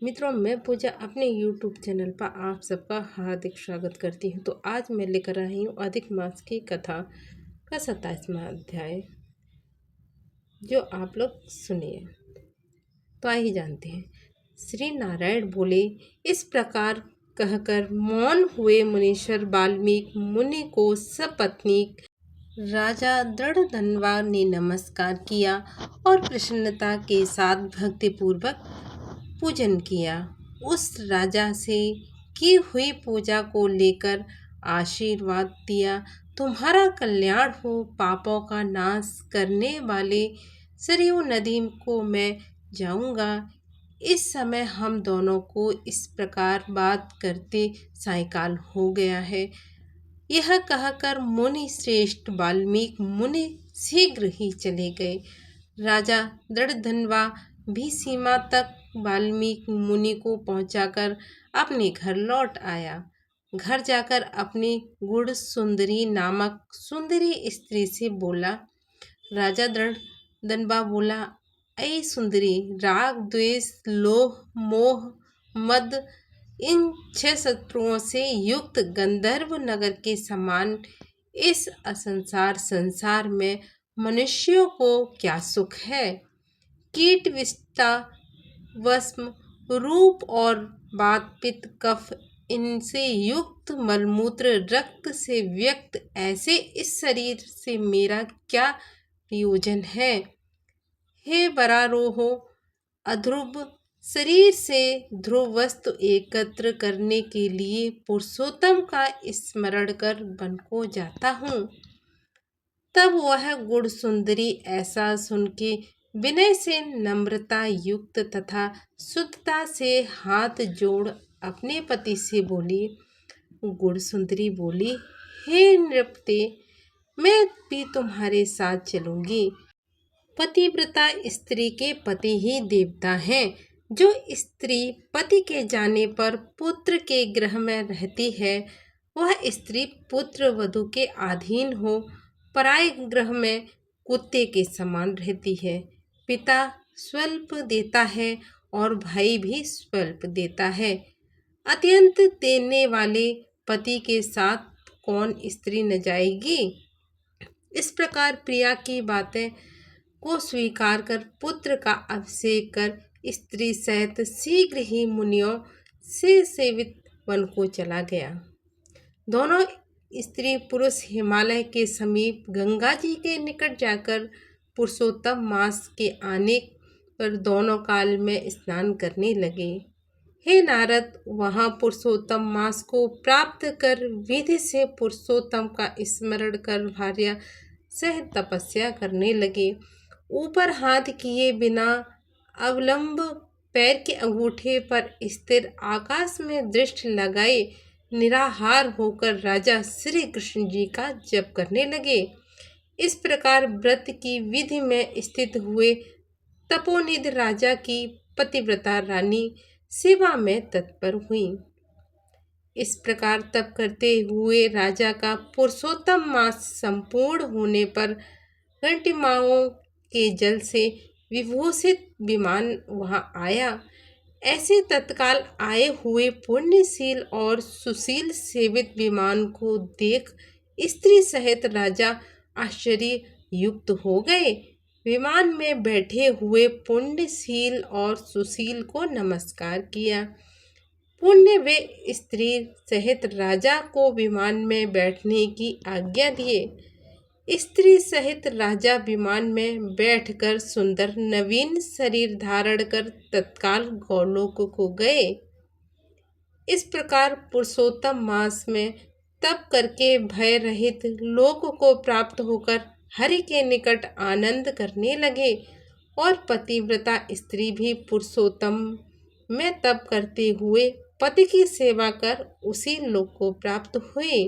मित्रों, मैं पूजा अपने YouTube चैनल पर आप सबका हार्दिक स्वागत करती हूँ। तो आज मैं लेकर आई हूँ अधिक मास की कथा का 27वां अध्याय, जो आप लोग सुनिए। तो आइए जानते हैं। श्री नारायण बोले, इस प्रकार कहकर मौन हुए मुनीश्वर वाल्मीकि मुनि को सपत्नीक राजा दृढ़धन्वा ने नमस्कार किया और प्रसन्नता के साथ भक्तिपूर्वक पूजन किया। उस राजा से की हुई पूजा को लेकर आशीर्वाद दिया, तुम्हारा कल्याण हो। पापों का नाश करने वाले सरयू नदी को मैं जाऊंगा। इस समय हम दोनों को इस प्रकार बात करते सायंकाल हो गया है। यह कहकर मुनि श्रेष्ठ वाल्मीकि मुनि शीघ्र ही चले गए। राजा दृढ़धन्वा भी सीमा तक वाल्मीकि मुनि को पहुंचाकर अपने घर लौट आया। घर जाकर अपनी गुड़ सुंदरी नामक सुंदरी स्त्री से बोला। राजा दृढ़धन्वा बोला, ऐ सुंदरी, राग द्वेष लोभ मोह मद इन 6 शत्रुओं से युक्त गंधर्व नगर के समान इस असंसार संसार में मनुष्यों को क्या सुख है। कीट विष्ठा वस्म रूप और वात पित्त कफ इनसे युक्त मलमूत्र रक्त से व्यक्त ऐसे इस शरीर से मेरा क्या प्रयोजन है। हे वरारोहो, अध्रुव शरीर से ध्रुव वस्तु एकत्र करने के लिए पुरुषोत्तम का स्मरण कर वन को जाता हूँ। तब वह गुण सुंदरी ऐसा सुन के विनय से नम्रता युक्त तथा शुद्धता से हाथ जोड़ अपने पति से बोली। गुण सुंदरी बोली, हे नृपते, मैं भी तुम्हारे साथ चलूंगी। पतिव्रता स्त्री के पति ही देवता हैं। जो स्त्री पति के जाने पर पुत्र के गृह में रहती है, वह स्त्री पुत्र वधू के अधीन हो पराये गृह में कुत्ते के समान रहती है। पिता स्वल्प देता है और भाई भी स्वल्प देता है। अत्यंत देने वाले पति के साथ कौन स्त्री न जाएगी। इस प्रकार प्रिया की बातें को स्वीकार कर पुत्र का अभिषेक कर स्त्री सहित शीघ्र ही मुनियों से सेवित वन को चला गया। दोनों स्त्री पुरुष हिमालय के समीप गंगा जी के निकट जाकर पुरुषोत्तम मास के आने पर दोनों काल में स्नान करने लगे। हे नारद, वहाँ पुरुषोत्तम मास को प्राप्त कर विधि से पुरुषोत्तम का स्मरण कर भार्या सह तपस्या करने लगे। ऊपर हाथ किए बिना अवलंब पैर के अंगूठे पर स्थिर आकाश में दृष्टि लगाए निराहार होकर राजा श्री कृष्ण जी का जप करने लगे। इस प्रकार व्रत की विधि में स्थित हुए तपोनिधि राजा की पतिव्रता रानी सेवा में तत्पर हुई। इस प्रकार तप करते हुए राजा का पुरुषोत्तम मास संपूर्ण होने पर घंटिमाओं के जल से विभूषित विमान वहां आया। ऐसे तत्काल आए हुए पुण्यशील और सुशील सेवित विमान को देख स्त्री सहित राजा आश्चर्य युक्त हो गए। विमान में बैठे हुए पुण्यशील और सुशील को नमस्कार किया। पुण्य वे स्त्री सहित राजा को विमान में बैठने की आज्ञा दिए। स्त्री सहित राजा विमान में बैठकर सुंदर नवीन शरीर धारण कर तत्काल गौलोक को गए। इस प्रकार पुरुषोत्तम मास में तप करके भय रहित लोक को प्राप्त होकर हरि के निकट आनंद करने लगे। और पतिव्रता स्त्री भी पुरुषोत्तम में तप करते हुए पति की सेवा कर उसी लोक को प्राप्त हुए।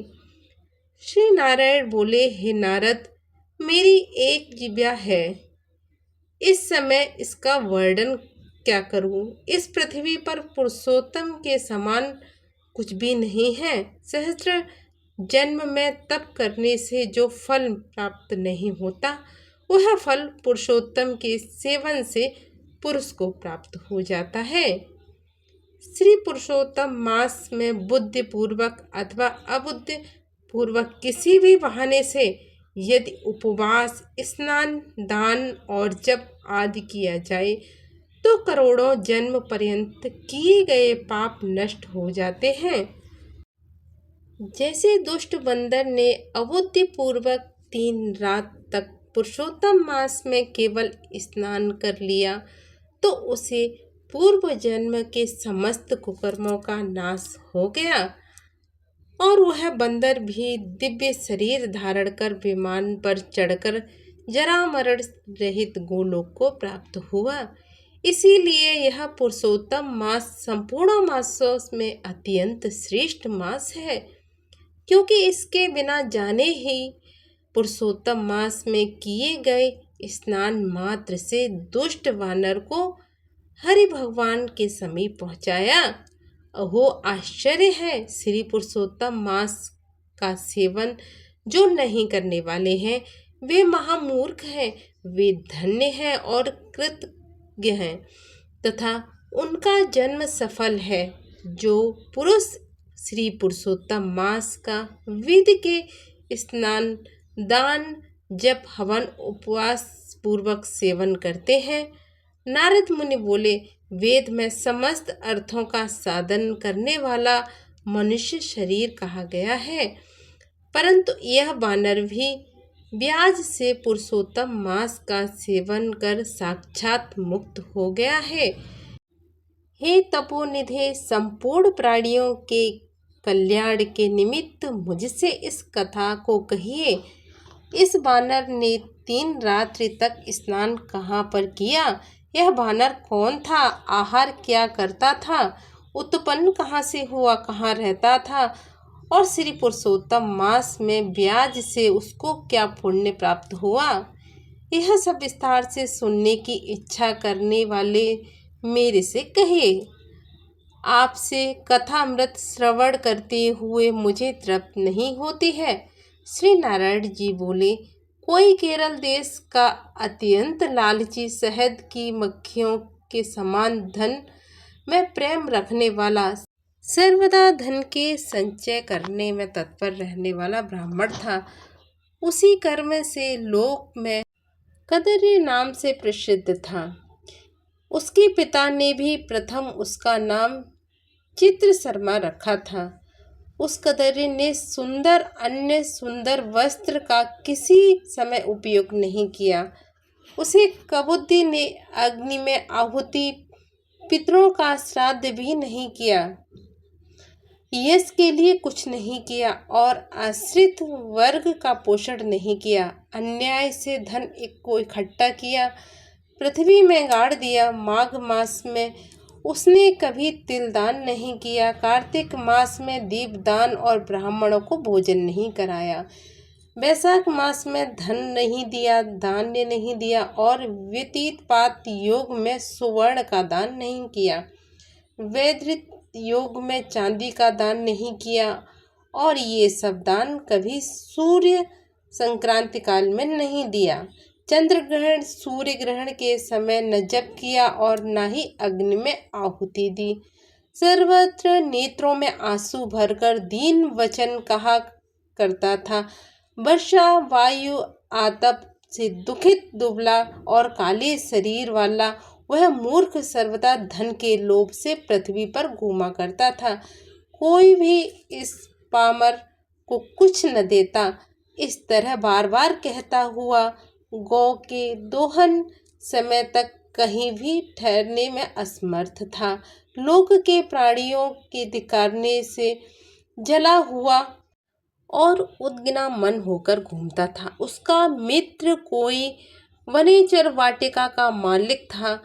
श्री नारायण बोले, हे नारद, मेरी एक जिज्ञा है। इस समय इसका वर्णन क्या करूं। इस पृथ्वी पर पुरुषोत्तम के समान कुछ भी नहीं है। सहस्त्र जन्म में तप करने से जो फल प्राप्त नहीं होता, वह फल पुरुषोत्तम के सेवन से पुरुष को प्राप्त हो जाता है। श्री पुरुषोत्तम मास में बुद्धिपूर्वक अथवा अबुद्धिपूर्वक किसी भी बहाने से यदि उपवास, स्नान, दान और जप आदि किया जाए तो करोड़ों जन्म पर्यंत किए गए पाप नष्ट हो जाते हैं। जैसे दुष्ट बंदर ने अबुद्धिपूर्वक 3 रात तक पुरुषोत्तम मास में केवल स्नान कर लिया तो उसे पूर्व जन्म के समस्त कुकर्मों का नाश हो गया और वह बंदर भी दिव्य शरीर धारण कर विमान पर चढ़कर जरा मरण रहित गोलोक को प्राप्त हुआ। इसीलिए यह पुरुषोत्तम मास संपूर्ण मासों में अत्यंत श्रेष्ठ मास है, क्योंकि इसके बिना जाने ही पुरुषोत्तम मास में किए गए स्नान मात्र से दुष्ट वानर को हरि भगवान के समीप पहुंचाया। अहो आश्चर्य है, श्री पुरुषोत्तम मास का सेवन जो नहीं करने वाले हैं वे महामूर्ख हैं, वे धन्य हैं और कृतज्ञ हैं तथा उनका जन्म सफल है। जो पुरुष श्री पुरुषोत्तम मास का विधि के स्नान, दान, जप, हवन, उपवास पूर्वक सेवन करते हैं। नारद मुनि बोले, वेद में समस्त अर्थों का साधन करने वाला मनुष्य शरीर कहा गया है, परंतु यह वानर भी ब्याज से पुरुषोत्तम मास का सेवन कर साक्षात मुक्त हो गया है। हे तपोनिधे, संपूर्ण प्राणियों के कल्याण के निमित्त मुझसे इस कथा को कहिए। इस वानर ने 3 रात्रि तक स्नान कहाँ पर किया? यह वानर कौन था? आहार क्या करता था? उत्पन्न कहाँ से हुआ? कहाँ रहता था? और श्री पुरुषोत्तम मास में ब्याज से उसको क्या पुण्य प्राप्त हुआ? यह सब विस्तार से सुनने की इच्छा करने वाले मेरे से कहिए। आपसे कथामृत श्रवण करते हुए मुझे तृप्त नहीं होती है। श्री नारायण जी बोले, कोई केरल देश का अत्यंत लालची, शहद की मक्खियों के समान धन में प्रेम रखने वाला, सर्वदा धन के संचय करने में तत्पर रहने वाला ब्राह्मण था। उसी कर्म से लोक में कदरी नाम से प्रसिद्ध था। उसके पिता ने भी प्रथम उसका नाम चित्र शर्मा रखा था। उस कदरी ने अन्य सुंदर वस्त्र का किसी समय उपयोग नहीं किया। उसे कबुद्दी ने अग्नि में आहुति, पितरों का श्राद्ध भी नहीं किया, यश के लिए कुछ नहीं किया और आश्रित वर्ग का पोषण नहीं किया। अन्याय से धन को इकट्ठा किया, पृथ्वी में गाड़ दिया। माघ मास में उसने कभी तिलदान नहीं किया, कार्तिक मास में दीपदान और ब्राह्मणों को भोजन नहीं कराया, वैशाख मास में धन नहीं दिया, धान्य नहीं दिया और व्यतीत पात योग में सुवर्ण का दान नहीं किया, वैधृत योग में चांदी का दान नहीं किया और ये सब दान कभी सूर्य संक्रांति काल में नहीं दिया। चंद्र ग्रहण, सूर्य ग्रहण के समय न जप किया और न ही अग्नि में आहुति दी। सर्वत्र नेत्रों में आंसू भरकर दीन वचन कहा करता था। वर्षा, वायु, आतप से दुखित, दुबला और काले शरीर वाला वह मूर्ख सर्वदा धन के लोभ से पृथ्वी पर घूमा करता था। कोई भी इस पामर को कुछ न देता। इस तरह बार बार कहता हुआ गौ के दोहन समय तक कहीं भी ठहरने में असमर्थ था। लोक के प्राणियों के धिक्कारने से जला हुआ और उद्विग्न मन होकर घूमता था। उसका मित्र कोई वनेचर वाटिका का मालिक था।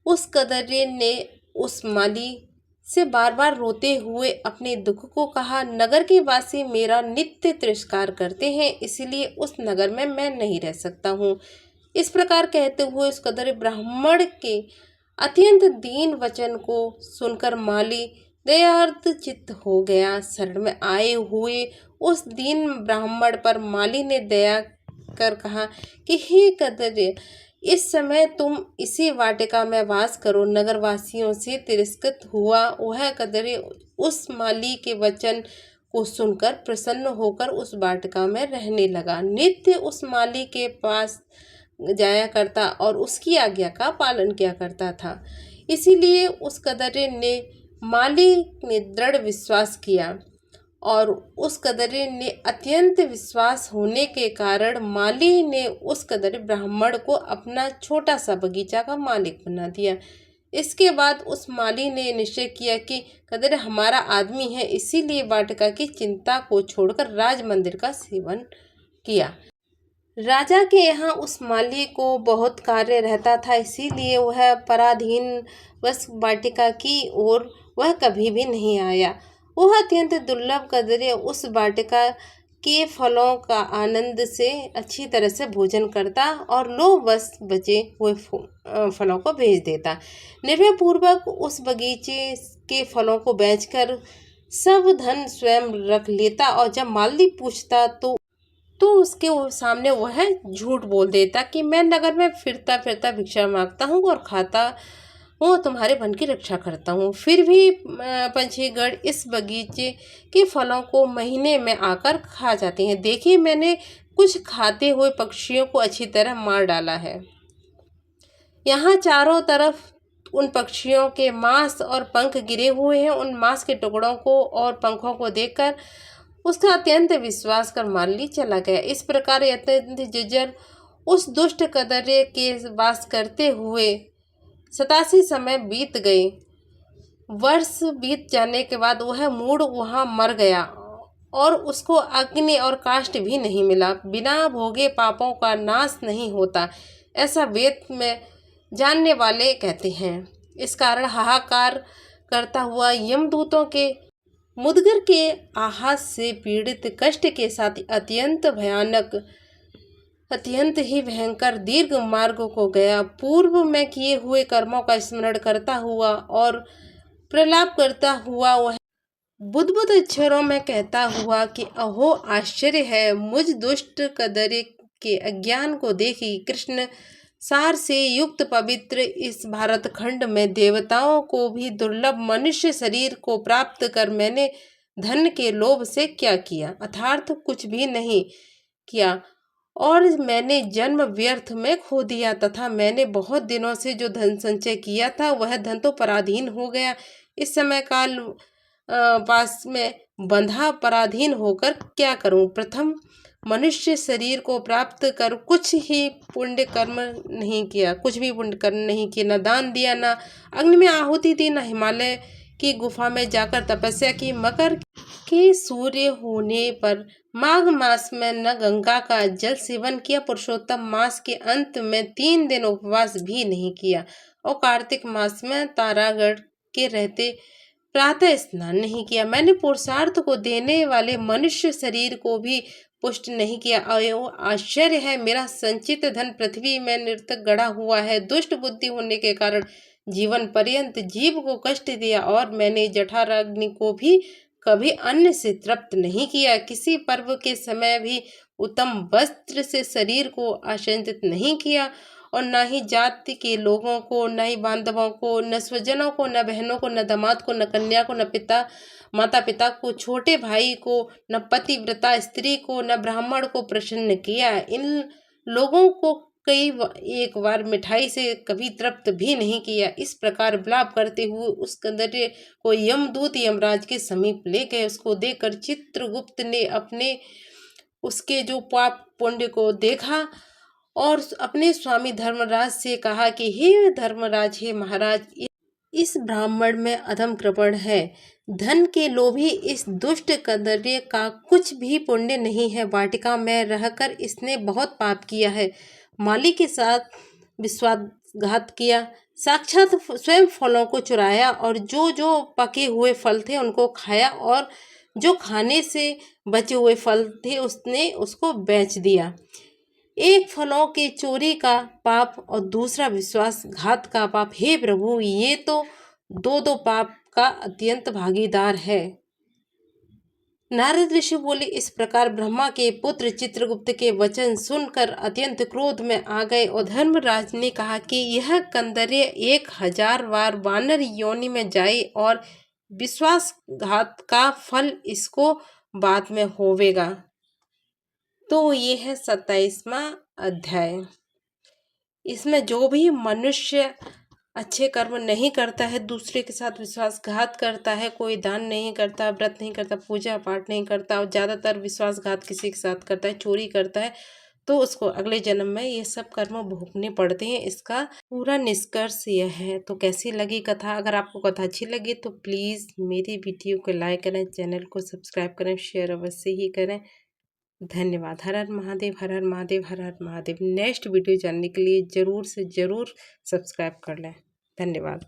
उस कदरे ने उस माली से बार बार रोते हुए अपने दुख को कहा, नगर के वासी मेरा नित्य तिरस्कार करते हैं, इसलिए उस नगर में मैं नहीं रह सकता हूँ। इस प्रकार कहते हुए उस कदरे ब्राह्मण के अत्यंत दीन वचन को सुनकर माली दयार्थ चित्त हो गया। शरण में आए हुए उस दीन ब्राह्मण पर माली ने दया कर कहा कि हे कदरे, इस समय तुम इसी वाटिका में वास करो। नगरवासियों से तिरस्कृत हुआ वह कदरे उस माली के वचन को सुनकर प्रसन्न होकर उस वाटिका में रहने लगा। नित्य उस माली के पास जाया करता और उसकी आज्ञा का पालन किया करता था। इसीलिए उस कदरे ने माली ने दृढ़ विश्वास किया और उस कदरे ने अत्यंत विश्वास होने के कारण माली ने उस कदरे ब्राह्मण को अपना छोटा सा बगीचा का मालिक बना दिया। इसके बाद उस माली ने निश्चय किया कि कदरे हमारा आदमी है, इसीलिए वाटिका की चिंता को छोड़कर राज मंदिर का सेवन किया। राजा के यहाँ उस माली को बहुत कार्य रहता था, इसीलिए वह पराधीन वश वाटिका की ओर वह कभी भी नहीं आया। वह अत्यंत दुर्लभ कदरे उस वाटिका के फलों का आनंद से अच्छी तरह से भोजन करता और लोभवश बचे हुए फलों को भेज देता। निर्भय पूर्वक उस बगीचे के फलों को बेचकर सब धन स्वयं रख लेता और जब माली पूछता तो उसके सामने वह झूठ बोल देता कि मैं नगर में फिरता फिरता भिक्षा मांगता हूँ और खाता हूँ, तुम्हारे मन की रक्षा करता हूँ। फिर भी पंछीगढ़ इस बगीचे के फलों को महीने में आकर खा जाते हैं। देखिए, मैंने कुछ खाते हुए पक्षियों को अच्छी तरह मार डाला है। यहाँ चारों तरफ उन पक्षियों के मांस और पंख गिरे हुए हैं। उन मांस के टुकड़ों को और पंखों को देखकर उसका अत्यंत विश्वास कर माली चला गया। इस प्रकार अत्यंत जर्जर उस दुष्ट कदरे के वास करते हुए 87 समय बीत गए। वर्ष बीत जाने के बाद वह मूढ़ वहाँ मर गया और उसको अग्नि और काष्ठ भी नहीं मिला। बिना भोगे पापों का नाश नहीं होता, ऐसा वेद में जानने वाले कहते हैं। इस कारण हाहाकार करता हुआ यमदूतों के मुदगर के आहात से पीड़ित कष्ट के साथ अत्यंत भयानक, अत्यंत ही भयंकर दीर्घ मार्ग को गया। पूर्व में किए हुए कर्मों का स्मरण करता हुआ और प्रलाप करता हुआ वह बुद्ध अक्षरों में कहता हुआ कि अहो आश्चर्य है, मुझ दुष्ट कदरे के अज्ञान को देखी कृष्ण सार से युक्त पवित्र इस भारत खंड में देवताओं को भी दुर्लभ मनुष्य शरीर को प्राप्त कर मैंने धन के लोभ से क्या किया, अर्थात कुछ भी नहीं किया और मैंने जन्म व्यर्थ में खो दिया तथा मैंने बहुत दिनों से जो धन संचय किया था वह धन तो पराधीन हो गया। इस समय काल पास में बंधा पराधीन होकर क्या करूं? प्रथम मनुष्य शरीर को प्राप्त कर कुछ ही पुण्य कर्म नहीं किया, कुछ भी पुण्य कर्म नहीं किया, न दान दिया, न अग्नि में आहुति दी, न हिमालय की गुफा में जाकर तपस्या की। मकर के सूर्य होने पर माघ मास में न गंगा का जल सेवन किया, पुरुषोत्तम मास के अंत में 3 दिन उपवास भी नहीं किया और कार्तिक मास में तारागढ़ के रहते प्रातः स्नान नहीं किया। मैंने पुरुषार्थ को देने वाले मनुष्य शरीर को भी पुष्ट नहीं किया। आश्चर्य है, मेरा संचित धन पृथ्वी में निरर्थक गड़ा हुआ है। दुष्ट बुद्धि होने के कारण जीवन पर्यंत जीव को कष्ट दिया और मैंने जठराग्नि को भी कभी अन्न से तृप्त नहीं किया। किसी पर्व के समय भी उत्तम वस्त्र से शरीर को आच्छादित नहीं किया और न ही जाति के लोगों को, न ही बांधवों को, न स्वजनों को, न बहनों को, न दामाद को, न कन्या को, न माता पिता को, छोटे भाई को, न पतिव्रता स्त्री को, न ब्राह्मण को प्रसन्न किया। इन लोगों को एक बार मिठाई से कभी तृप्त भी नहीं किया। इस प्रकार विलाप करते हुए उस कदरे को यमदूत यमराज के समीप ले गए। उसको देखकर चित्रगुप्त ने उसके जो पाप पुण्य को देखा और अपने स्वामी धर्मराज से कहा कि हे धर्मराज, हे महाराज, इस ब्राह्मण में अधम कृपण है, धन के लोभी इस दुष्ट कदरे का कुछ भी पुण्य नहीं है। वाटिका में रहकर इसने बहुत पाप किया है, माली के साथ विश्वासघात किया, साक्षात स्वयं फलों को चुराया और जो जो पके हुए फल थे उनको खाया और जो खाने से बचे हुए फल थे उसने उसको बेच दिया। एक फलों के चोरी का पाप और दूसरा विश्वासघात का पाप। हे प्रभु, ये तो दो पाप का अत्यंत भागीदार है। नारद ऋषि बोले, इस प्रकार ब्रह्मा के पुत्र चित्रगुप्त के वचन सुनकर अत्यंत क्रोध में आ गए और धर्मराज ने कहा कि यह कंदर्य 1000 बार वानर योनि में जाए और विश्वासघात का फल इसको बाद में होवेगा। तो ये है 27वां अध्याय। इसमें जो भी मनुष्य अच्छे कर्म नहीं करता है, दूसरे के साथ विश्वासघात करता है, कोई दान नहीं करता, व्रत नहीं करता, पूजा पाठ नहीं करता और ज़्यादातर विश्वासघात किसी के साथ करता है, चोरी करता है, तो उसको अगले जन्म में ये सब कर्म भोगने पड़ते हैं। इसका पूरा निष्कर्ष यह है। तो कैसी लगी कथा? अगर आपको कथा अच्छी लगी तो प्लीज़ मेरी वीडियो को लाइक करें, चैनल को सब्सक्राइब करें, शेयर अवश्य ही करें। धन्यवाद। हर हर महादेव, हर हर महादेव, हर हर महादेव। नेक्स्ट वीडियो जानने के लिए ज़रूर से ज़रूर सब्सक्राइब कर लें। धन्यवाद।